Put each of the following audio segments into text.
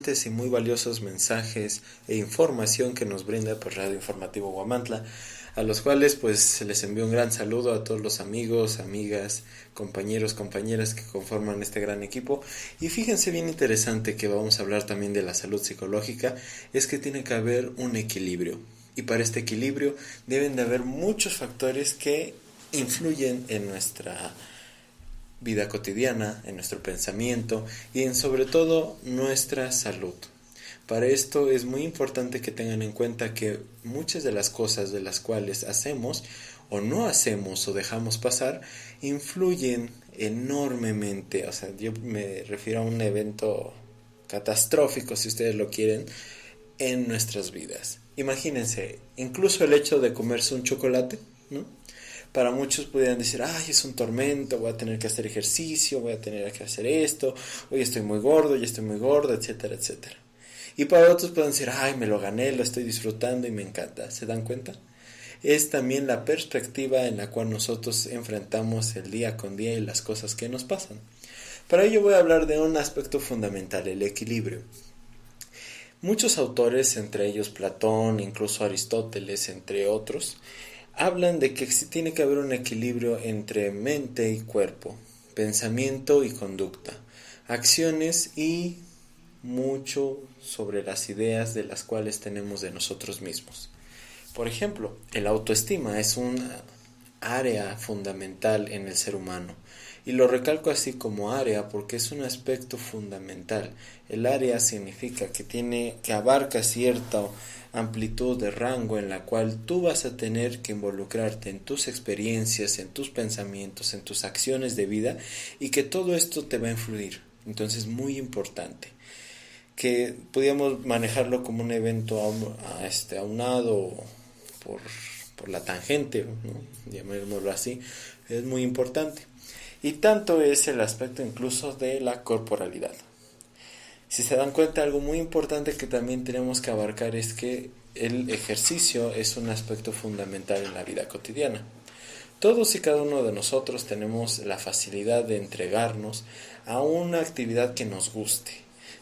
interesantes y muy valiosos mensajes e información que nos brinda pues Radio Informativo Huamantla, a los cuales pues les envío un gran saludo a todos los amigos, amigas, compañeros, compañeras que conforman este gran equipo. Y fíjense, bien interesante que vamos a hablar también de la salud psicológica, es que tiene que haber un equilibrio. Y para este equilibrio deben de haber muchos factores que influyen en nuestra vida cotidiana, en nuestro pensamiento y en sobre todo nuestra salud. Para esto es muy importante que tengan en cuenta que muchas de las cosas de las cuales hacemos o no hacemos o dejamos pasar influyen enormemente. O sea, yo me refiero a un evento catastrófico, si ustedes lo quieren, en nuestras vidas. Imagínense, incluso el hecho de comerse un chocolate, ¿no? Para muchos pudieran decir, ay, es un tormento, voy a tener que hacer ejercicio, voy a tener que hacer esto, hoy estoy muy gordo, ya estoy muy gorda, etcétera, etcétera. Y para otros pueden decir, ay, me lo gané, lo estoy disfrutando y me encanta. ¿Se dan cuenta? Es también la perspectiva en la cual nosotros enfrentamos el día con día y las cosas que nos pasan. Para ello voy a hablar de un aspecto fundamental, el equilibrio. Muchos autores, entre ellos Platón, incluso Aristóteles, entre otros, hablan de que tiene que haber un equilibrio entre mente y cuerpo, pensamiento y conducta, acciones y mucho sobre las ideas de las cuales tenemos de nosotros mismos. Por ejemplo, el autoestima es un área fundamental en el ser humano. Y lo recalco así como área porque es un aspecto fundamental. El área significa que abarca cierta amplitud de rango en la cual tú vas a tener que involucrarte en tus experiencias, en tus pensamientos, en tus acciones de vida y que todo esto te va a influir. Entonces, muy importante que podíamos manejarlo como un evento aunado por la tangente, ¿no? Llamémoslo así, es muy importante. Y tanto es el aspecto incluso de la corporalidad. Si se dan cuenta, algo muy importante que también tenemos que abarcar es que el ejercicio es un aspecto fundamental en la vida cotidiana. Todos y cada uno de nosotros tenemos la facilidad de entregarnos a una actividad que nos guste,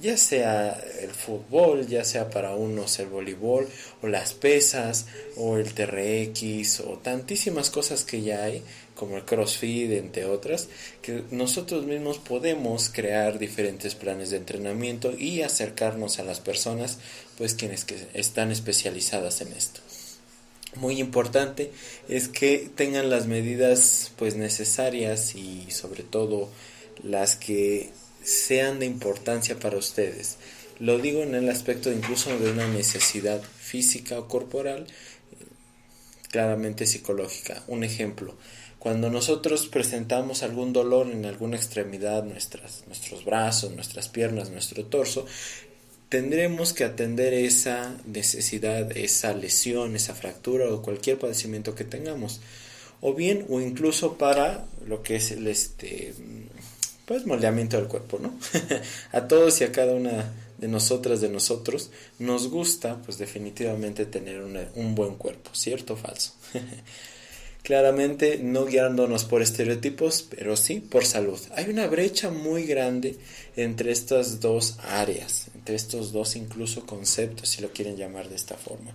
ya sea el fútbol, ya sea para unos el voleibol, o las pesas, o el TRX, o tantísimas cosas que ya hay, como el CrossFit, entre otras, que nosotros mismos podemos crear diferentes planes de entrenamiento y acercarnos a las personas, pues quienes que están especializadas en esto. Muy importante es que tengan las medidas pues necesarias y sobre todo las que sean de importancia para ustedes. Lo digo en el aspecto incluso de una necesidad física o corporal, claramente psicológica. Un ejemplo, cuando nosotros presentamos algún dolor en alguna extremidad, nuestros brazos, nuestras piernas, nuestro torso, tendremos que atender esa necesidad, esa lesión, esa fractura o cualquier padecimiento que tengamos. O bien, o incluso para lo que es el pues moldeamiento del cuerpo, ¿no? A todos y a cada una de nosotras, de nosotros, nos gusta, pues definitivamente tener un buen cuerpo, ¿cierto o falso? Claramente no guiándonos por estereotipos, pero sí por salud. Hay una brecha muy grande entre estas dos áreas, entre estos dos incluso conceptos, si lo quieren llamar de esta forma.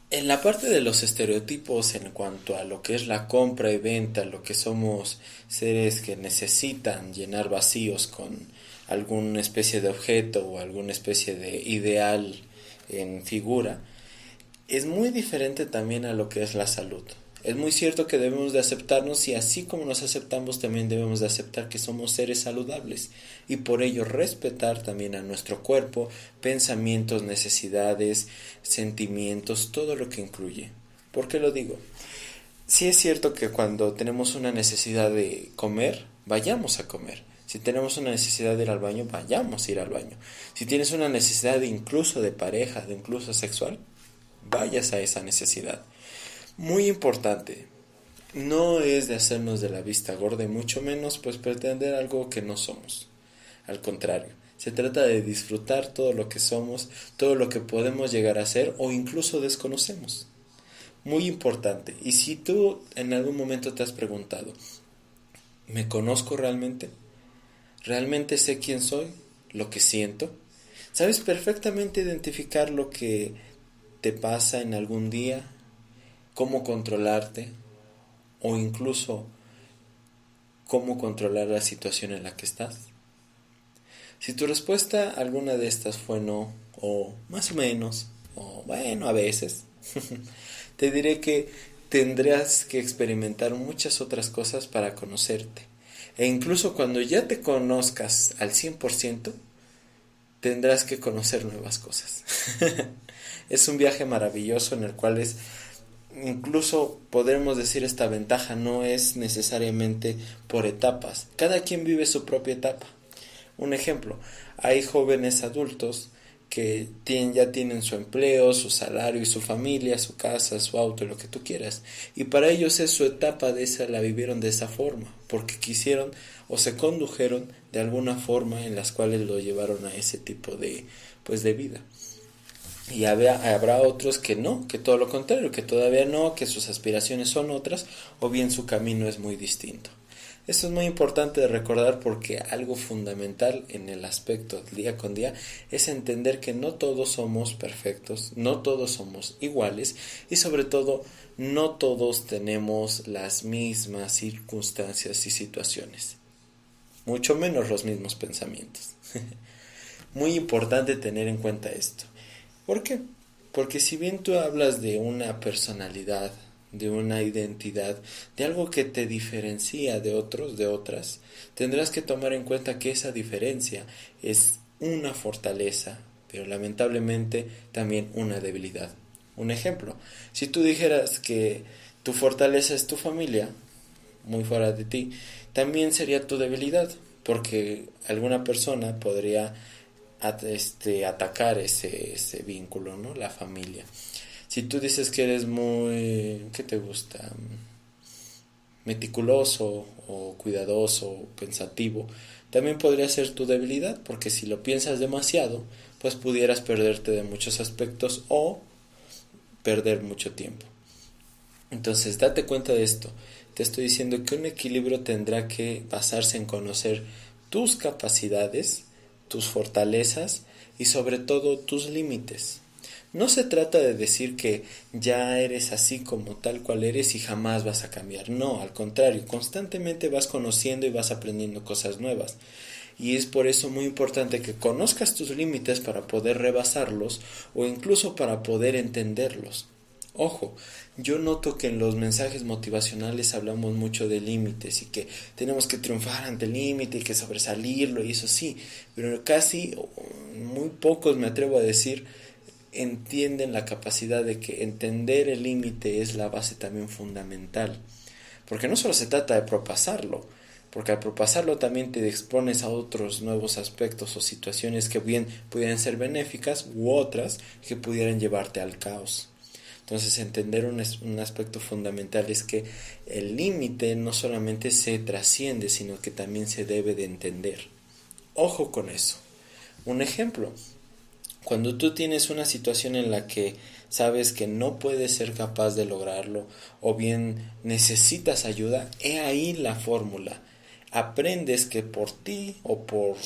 En la parte de los estereotipos en cuanto a lo que es la compra y venta, lo que somos seres que necesitan llenar vacíos con alguna especie de objeto o alguna especie de ideal en figura, es muy diferente también a lo que es la salud. Es muy cierto que debemos de aceptarnos y así como nos aceptamos también debemos de aceptar que somos seres saludables y por ello respetar también a nuestro cuerpo, pensamientos, necesidades, sentimientos, todo lo que incluye. ¿Por qué lo digo? Sí es cierto que cuando tenemos una necesidad de comer, vayamos a comer. Si tenemos una necesidad de ir al baño, vayamos a ir al baño. Si tienes una necesidad incluso de pareja, de incluso sexual, vayas a esa necesidad. Muy importante, no es de hacernos de la vista gorda y mucho menos pues pretender algo que no somos. Al contrario, se trata de disfrutar todo lo que somos, todo lo que podemos llegar a ser o incluso desconocemos. Muy importante, y si tú en algún momento te has preguntado, ¿me conozco realmente? ¿Realmente sé quién soy? lo que siento. Sabes perfectamente identificar lo que te pasa en algún día, cómo controlarte o incluso cómo controlar la situación en la que estás. Si tu respuesta a alguna de estas fue no, o más o menos, o bueno, a veces, te diré que tendrás que experimentar muchas otras cosas para conocerte. E incluso cuando ya te conozcas al 100%, tendrás que conocer nuevas cosas. Es un viaje maravilloso en el cual incluso podremos decir esta ventaja no es necesariamente por etapas. Cada quien vive su propia etapa. Un ejemplo, hay jóvenes adultos que ya tienen su empleo, su salario y su familia, su casa, su auto, lo que tú quieras. Y para ellos es su etapa la vivieron de esa forma, porque quisieron o se condujeron de alguna forma en las cuales lo llevaron a ese tipo de vida. Y habrá otros que no, que todo lo contrario, que todavía no, que sus aspiraciones son otras, o bien su camino es muy distinto. Esto es muy importante de recordar porque algo fundamental en el aspecto día con día es entender que no todos somos perfectos, no todos somos iguales y sobre todo no todos tenemos las mismas circunstancias y situaciones, mucho menos los mismos pensamientos. Muy importante tener en cuenta esto. ¿Por qué? Porque si bien tú hablas de una personalidad, de una identidad, de algo que te diferencia de otros, de otras, tendrás que tomar en cuenta que esa diferencia es una fortaleza, pero lamentablemente también una debilidad. Un ejemplo, si tú dijeras que tu fortaleza es tu familia, muy fuera de ti, también sería tu debilidad, porque alguna persona podría atacar ese vínculo, ¿no? La familia. Si tú dices que eres muy, ¿qué te gusta? Meticuloso o cuidadoso, pensativo, también podría ser tu debilidad, porque si lo piensas demasiado, pues pudieras perderte de muchos aspectos o perder mucho tiempo. Entonces, date cuenta de esto. Te estoy diciendo que un equilibrio tendrá que basarse en conocer tus capacidades, tus fortalezas y sobre todo tus límites. No se trata de decir que ya eres así como tal cual eres y jamás vas a cambiar. No, al contrario, constantemente vas conociendo y vas aprendiendo cosas nuevas. Y es por eso muy importante que conozcas tus límites para poder rebasarlos o incluso para poder entenderlos. Ojo, yo noto que en los mensajes motivacionales hablamos mucho de límites y que tenemos que triunfar ante el límite y que sobresalirlo y eso sí, pero casi muy pocos, me atrevo a decir, entienden la capacidad de que entender el límite es la base también fundamental. Porque no solo se trata de propasarlo, porque al propasarlo también te expones a otros nuevos aspectos o situaciones que bien pudieran ser benéficas u otras que pudieran llevarte al caos. Entonces entender un aspecto fundamental es que el límite no solamente se trasciende, sino que también se debe de entender. Ojo con eso. Un ejemplo, cuando tú tienes una situación en la que sabes que no puedes ser capaz de lograrlo o bien necesitas ayuda, he ahí la fórmula. Aprendes que por ti o por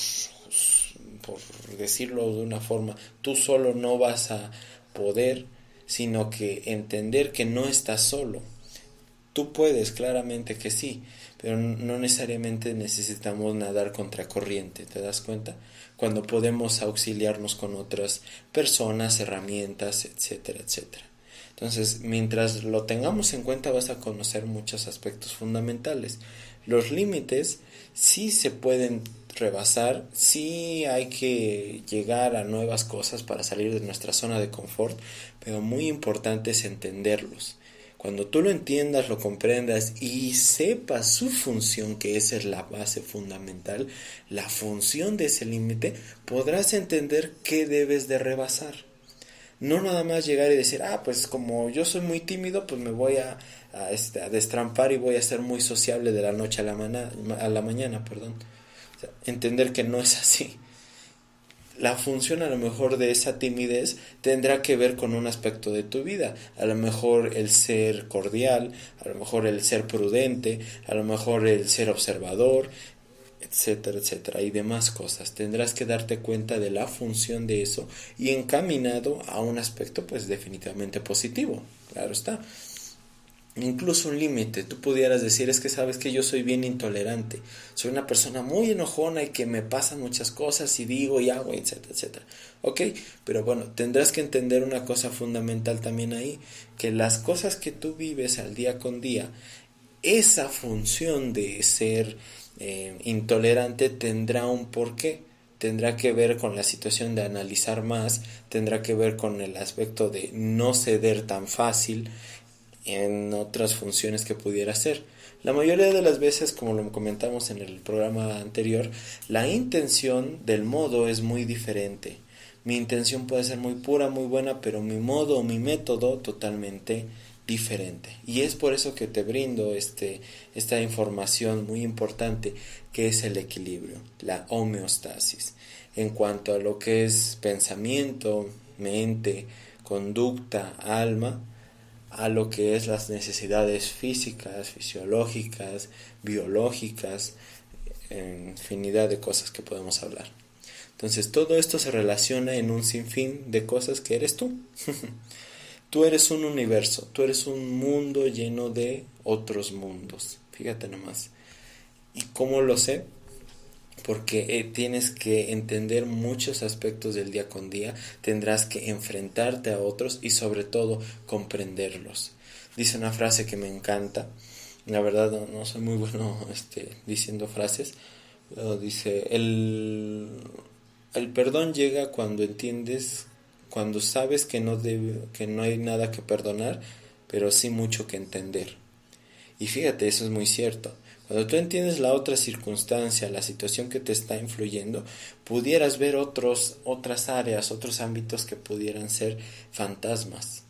decirlo de una forma, tú solo no vas a poder, sino que entender que no estás solo. Tú puedes, claramente que sí, pero no necesariamente necesitamos nadar contracorriente, ¿te das cuenta? Cuando podemos auxiliarnos con otras personas, herramientas, etcétera, etcétera. Entonces, mientras lo tengamos en cuenta, vas a conocer muchos aspectos fundamentales. Los límites sí se pueden rebasar, sí hay que llegar a nuevas cosas para salir de nuestra zona de confort, pero muy importante es entenderlos. Cuando tú lo entiendas, lo comprendas y sepas su función, que esa es la base fundamental, la función de ese límite, podrás entender qué debes de rebasar. No nada más llegar y decir, pues como yo soy muy tímido, pues me voy a destrampar y voy a ser muy sociable de la noche a la mañana. O sea, entender que no es así. La función a lo mejor de esa timidez tendrá que ver con un aspecto de tu vida. A lo mejor el ser cordial, a lo mejor el ser prudente, a lo mejor el ser observador, etcétera, etcétera, y demás cosas. Tendrás que darte cuenta de la función de eso y encaminado a un aspecto pues definitivamente positivo, claro está. Incluso un límite, tú pudieras decir, es que sabes que yo soy bien intolerante, soy una persona muy enojona y que me pasan muchas cosas y digo y hago, etcétera, etcétera. Ok, pero bueno, tendrás que entender una cosa fundamental también ahí, que las cosas que tú vives al día con día, esa función de ser intolerante tendrá un porqué. Tendrá que ver con la situación de analizar más, tendrá que ver con el aspecto de no ceder tan fácil en otras funciones que pudiera hacer. La mayoría de las veces, como lo comentamos en el programa anterior, la intención del modo es muy diferente. Mi intención puede ser muy pura, muy buena, pero mi modo o mi método totalmente diferente. Y es por eso que te brindo esta información muy importante, que es el equilibrio, la homeostasis. En cuanto a lo que es pensamiento, mente, conducta, alma, a lo que es las necesidades físicas, fisiológicas, biológicas, infinidad de cosas que podemos hablar. Entonces todo esto se relaciona en un sinfín de cosas que eres tú. Tú eres un universo, tú eres un mundo lleno de otros mundos. Fíjate nomás. ¿Y cómo lo sé? Porque tienes que entender muchos aspectos del día con día, tendrás que enfrentarte a otros y sobre todo comprenderlos. Dice una frase que me encanta, la verdad no soy muy bueno diciendo frases, pero dice, el perdón llega cuando entiendes, cuando sabes que no hay nada que perdonar, pero sí mucho que entender. Y fíjate, eso es muy cierto. Cuando tú entiendes la otra circunstancia, la situación que te está influyendo, pudieras ver otras áreas, otros ámbitos que pudieran ser fantasmas.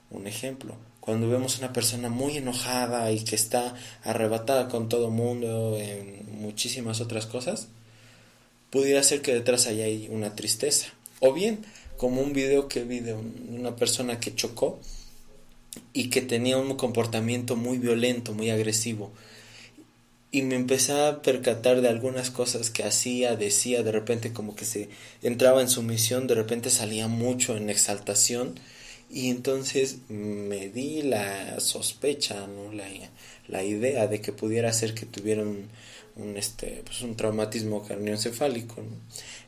Un ejemplo, cuando vemos una persona muy enojada y que está arrebatada con todo mundo en muchísimas otras cosas, pudiera ser que detrás hay una tristeza. O bien, como un video que vi de una persona que chocó y que tenía un comportamiento muy violento, muy agresivo. Y me empecé a percatar de algunas cosas que hacía, decía, de repente como que se entraba en sumisión, de repente salía mucho en exaltación, y entonces me di la sospecha, ¿no? la idea de que pudiera ser que tuviera un traumatismo craneoencefálico, ¿no?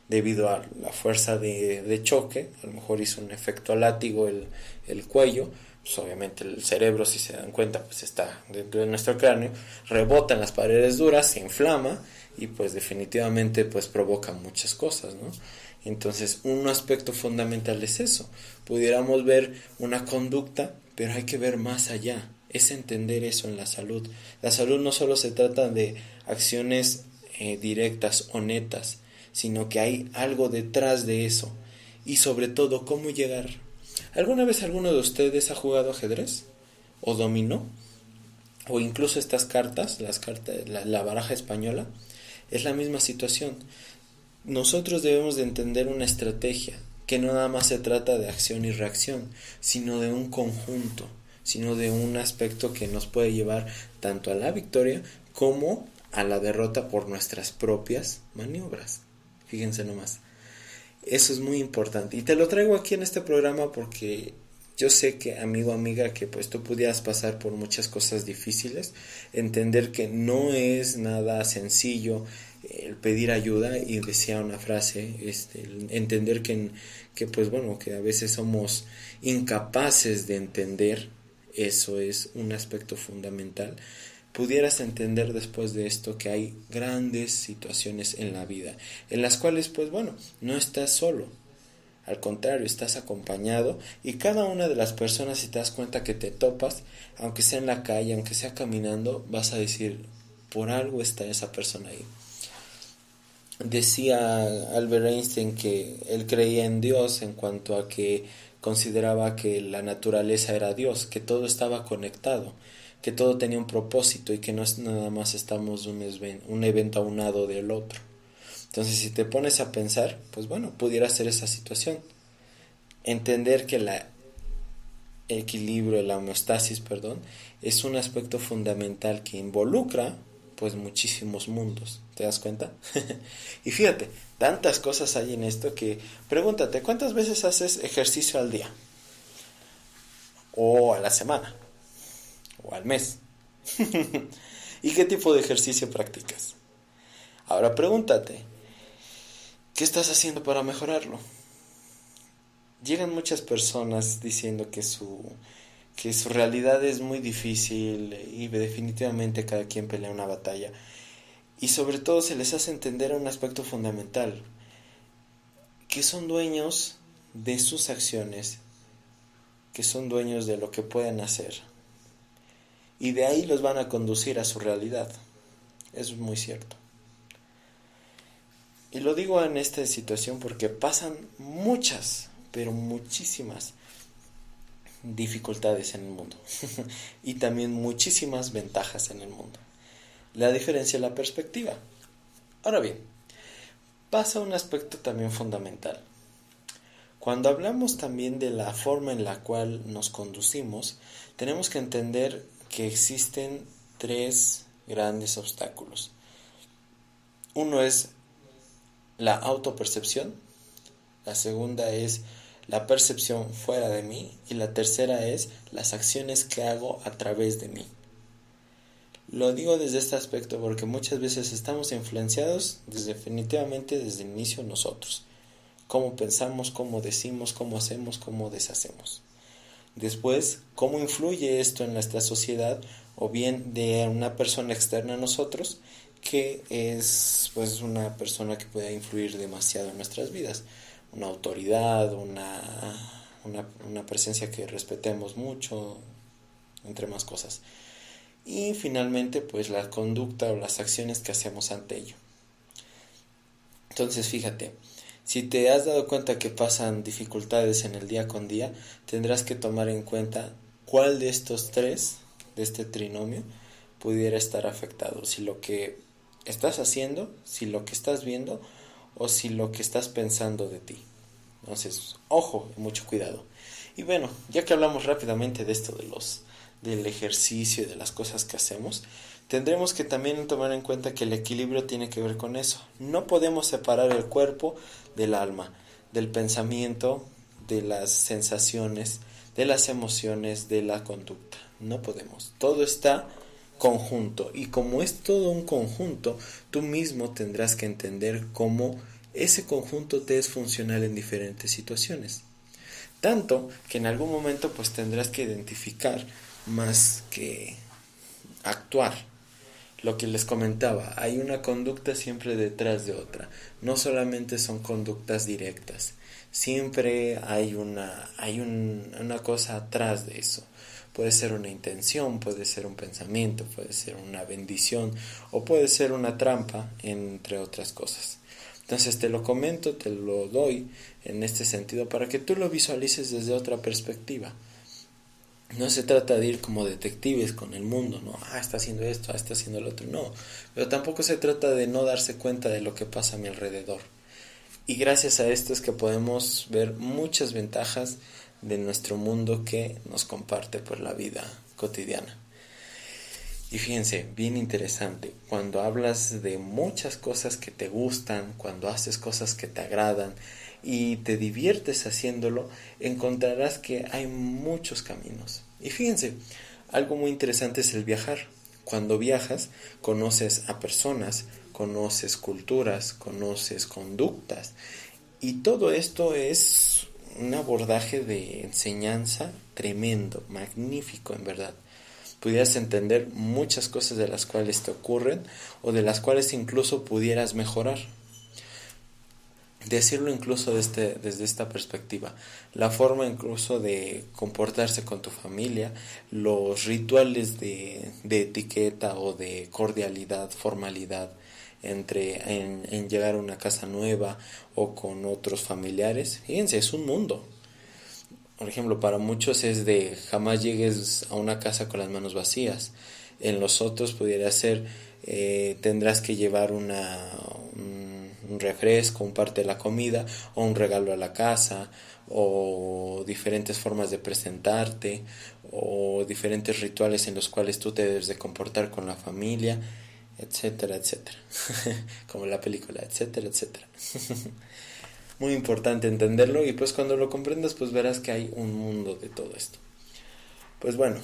Debido a la fuerza de choque. A lo mejor hizo un efecto látigo el cuello. Pues obviamente el cerebro, si se dan cuenta, pues está dentro de nuestro cráneo, rebota en las paredes duras, se inflama y pues definitivamente pues provoca muchas cosas, ¿no? Entonces un aspecto fundamental es eso. Pudiéramos ver una conducta, pero hay que ver más allá, es entender eso en la salud. La salud no solo se trata de acciones directas o netas, sino que hay algo detrás de eso, y sobre todo cómo llegar. ¿Alguna vez alguno de ustedes ha jugado ajedrez? ¿O dominó? ¿O incluso estas cartas, la baraja española? Es la misma situación. Nosotros debemos de entender una estrategia, que no nada más se trata de acción y reacción, sino de un conjunto, sino de un aspecto que nos puede llevar tanto a la victoria como a la derrota por nuestras propias maniobras. Fíjense nomás. Eso es muy importante y te lo traigo aquí en este programa porque yo sé que, amigo, amiga, que pues tú pudieras pasar por muchas cosas difíciles, entender que no es nada sencillo el pedir ayuda, y decía una frase, entender que pues bueno, que a veces somos incapaces de entender, eso es un aspecto fundamental. Pudieras entender después de esto que hay grandes situaciones en la vida, en las cuales pues bueno, no estás solo, al contrario, estás acompañado, y cada una de las personas, si te das cuenta que te topas, aunque sea en la calle, aunque sea caminando, vas a decir, por algo está esa persona ahí. Decía Albert Einstein que él creía en Dios en cuanto a que consideraba que la naturaleza era Dios, que todo estaba conectado, que todo tenía un propósito y que no es nada más estamos un evento aunado del otro. Entonces, si te pones a pensar, pues bueno, pudiera ser esa situación. Entender que el equilibrio, la homeostasis, perdón, es un aspecto fundamental que involucra pues muchísimos mundos. ¿te das cuenta? Y fíjate, tantas cosas hay en esto que pregúntate, ¿cuántas veces haces ejercicio al día? O a la semana, o al mes. ¿Y qué tipo de ejercicio practicas? Ahora pregúntate, ¿qué estás haciendo para mejorarlo? Llegan muchas personas diciendo que su realidad es muy difícil y definitivamente cada quien pelea una batalla. Y sobre todo se les hace entender un aspecto fundamental, que son dueños de sus acciones, que son dueños de lo que pueden hacer. Y de ahí los van a conducir a su realidad. Eso es muy cierto. Y lo digo en esta situación porque pasan muchas, pero muchísimas dificultades en el mundo. Y también muchísimas ventajas en el mundo. La diferencia es la perspectiva. Ahora bien, pasa un aspecto también fundamental. Cuando hablamos también de la forma en la cual nos conducimos, tenemos que entender que existen tres grandes obstáculos. Uno es la autopercepción, la segunda es la percepción fuera de mí y la tercera es las acciones que hago a través de mí. Lo digo desde este aspecto porque muchas veces estamos influenciados definitivamente desde el inicio nosotros. Cómo pensamos, cómo decimos, cómo hacemos, cómo deshacemos. Después, cómo influye esto en nuestra sociedad o bien de una persona externa a nosotros que es pues una persona que puede influir demasiado en nuestras vidas. Una autoridad, una presencia que respetemos mucho, entre más cosas. Y finalmente pues la conducta o las acciones que hacemos ante ello. Entonces fíjate, si te has dado cuenta que pasan dificultades en el día con día, tendrás que tomar en cuenta cuál de estos tres, de este trinomio, pudiera estar afectado. Si lo que estás haciendo, si lo que estás viendo o si lo que estás pensando de ti. Entonces, ojo, mucho cuidado. Y bueno, ya que hablamos rápidamente de esto del ejercicio y de las cosas que hacemos, tendremos que también tomar en cuenta que el equilibrio tiene que ver con eso. No podemos separar el cuerpo del alma, del pensamiento, de las sensaciones, de las emociones, de la conducta. No podemos. Todo está conjunto. Y como es todo un conjunto, tú mismo tendrás que entender cómo ese conjunto te es funcional en diferentes situaciones. Tanto que en algún momento pues tendrás que identificar más que actuar. Lo que les comentaba, hay una conducta siempre detrás de otra. No solamente son conductas directas. Siempre hay una cosa atrás de eso. Puede ser una intención, puede ser un pensamiento, puede ser una bendición o puede ser una trampa, entre otras cosas. Entonces te lo comento, te lo doy en este sentido para que tú lo visualices desde otra perspectiva. No se trata de ir como detectives con el mundo, ¿no? Está haciendo esto, está haciendo lo otro, no. Pero tampoco se trata de no darse cuenta de lo que pasa a mi alrededor. Y gracias a esto es que podemos ver muchas ventajas de nuestro mundo que nos comparte por la vida cotidiana. Y fíjense, bien interesante, cuando hablas de muchas cosas que te gustan, cuando haces cosas que te agradan y te diviertes haciéndolo, encontrarás que hay muchos caminos. Y fíjense, algo muy interesante es el viajar. Cuando viajas, conoces a personas, conoces culturas, conoces conductas. Y todo esto es un abordaje de enseñanza tremendo, magnífico en verdad. Pudieras entender muchas cosas de las cuales te ocurren o de las cuales incluso pudieras mejorar. Decirlo incluso desde esta perspectiva, la forma incluso de comportarse con tu familia, los rituales de etiqueta o de cordialidad, formalidad en llegar a una casa nueva o con otros familiares. Fíjense, es un mundo. Por ejemplo, para muchos es de jamás llegues a una casa con las manos vacías. En los otros pudiera ser tendrás que llevar un refresco, un parte de la comida o un regalo a la casa o diferentes formas de presentarte o diferentes rituales en los cuales tú te debes de comportar con la familia. etcétera, etcétera. Como la película, etcétera, etcétera. Muy importante entenderlo y pues cuando lo comprendas pues verás que hay un mundo de todo esto. Pues bueno,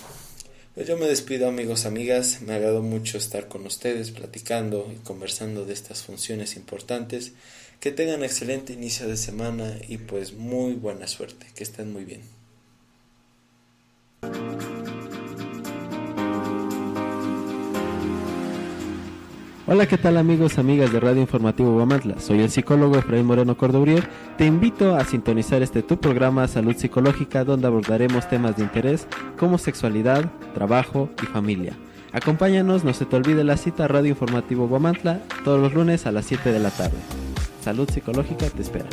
pues yo me despido, amigos, amigas. Me ha agradado mucho estar con ustedes platicando y conversando de estas funciones importantes. Que tengan excelente inicio de semana y pues muy buena suerte. Que estén muy bien. Hola, ¿qué tal, amigos, amigas de Radio Informativo Huamantla? Soy el psicólogo Efraín Moreno Cordobrier. Te invito a sintonizar tu programa Salud Psicológica, donde abordaremos temas de interés como sexualidad, trabajo y familia. Acompáñanos, no se te olvide la cita a Radio Informativo Huamantla todos los lunes a las 7 de la tarde. Salud Psicológica te espera.